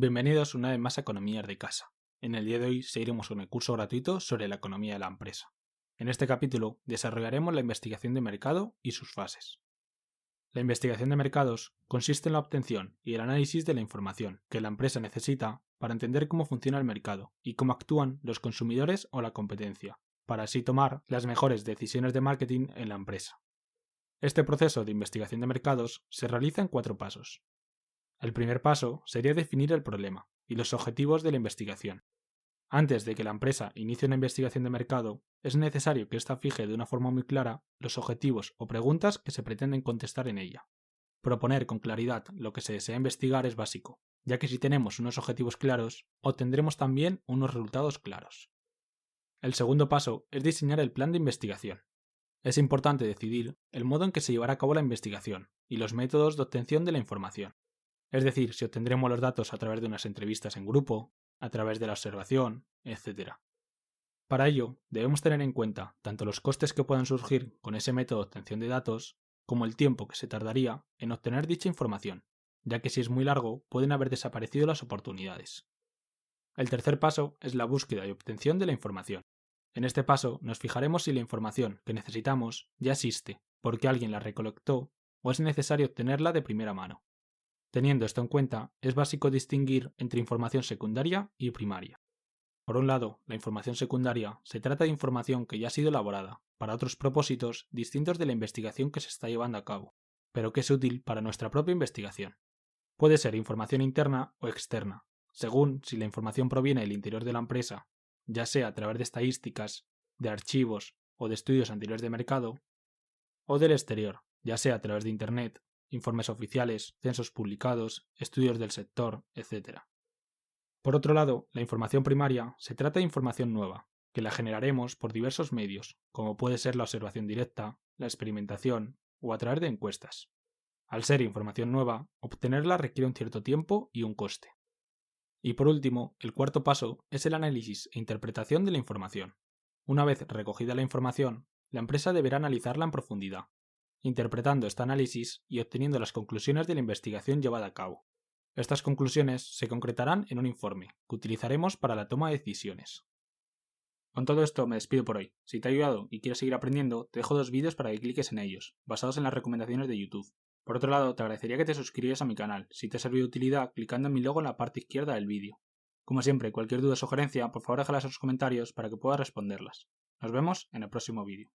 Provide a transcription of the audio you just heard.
Bienvenidos una vez más a Economías de Casa. En el día de hoy seguiremos con el curso gratuito sobre la economía de la empresa. En este capítulo desarrollaremos la investigación de mercado y sus fases. La investigación de mercados consiste en la obtención y el análisis de la información que la empresa necesita para entender cómo funciona el mercado y cómo actúan los consumidores o la competencia, para así tomar las mejores decisiones de marketing en la empresa. Este proceso de investigación de mercados se realiza en 4 pasos. El primer paso sería definir el problema y los objetivos de la investigación. Antes de que la empresa inicie una investigación de mercado, es necesario que ésta fije de una forma muy clara los objetivos o preguntas que se pretenden contestar en ella. Proponer con claridad lo que se desea investigar es básico, ya que si tenemos unos objetivos claros, obtendremos también unos resultados claros. El segundo paso es diseñar el plan de investigación. Es importante decidir el modo en que se llevará a cabo la investigación y los métodos de obtención de la información. Es decir, si obtendremos los datos a través de unas entrevistas en grupo, a través de la observación, etc. Para ello, debemos tener en cuenta tanto los costes que puedan surgir con ese método de obtención de datos, como el tiempo que se tardaría en obtener dicha información, ya que si es muy largo pueden haber desaparecido las oportunidades. El tercer paso es la búsqueda y obtención de la información. En este paso nos fijaremos si la información que necesitamos ya existe, porque alguien la recolectó, o es necesario obtenerla de primera mano. Teniendo esto en cuenta, es básico distinguir entre información secundaria y primaria. Por un lado, la información secundaria se trata de información que ya ha sido elaborada para otros propósitos distintos de la investigación que se está llevando a cabo, pero que es útil para nuestra propia investigación. Puede ser información interna o externa, según si la información proviene del interior de la empresa, ya sea a través de estadísticas, de archivos o de estudios anteriores de mercado, o del exterior, ya sea a través de Internet, informes oficiales, censos publicados, estudios del sector, etc. Por otro lado, la información primaria se trata de información nueva, que la generaremos por diversos medios, como puede ser la observación directa, la experimentación o a través de encuestas. Al ser información nueva, obtenerla requiere un cierto tiempo y un coste. Y por último, el cuarto paso es el análisis e interpretación de la información. Una vez recogida la información, la empresa deberá analizarla en profundidad, interpretando este análisis y obteniendo las conclusiones de la investigación llevada a cabo. Estas conclusiones se concretarán en un informe, que utilizaremos para la toma de decisiones. Con todo esto me despido por hoy. Si te ha ayudado y quieres seguir aprendiendo, te dejo 2 vídeos para que cliques en ellos, basados en las recomendaciones de YouTube. Por otro lado, te agradecería que te suscribieras a mi canal, si te ha servido de utilidad, clicando en mi logo en la parte izquierda del vídeo. Como siempre, cualquier duda o sugerencia, por favor déjalas en los comentarios para que pueda responderlas. Nos vemos en el próximo vídeo.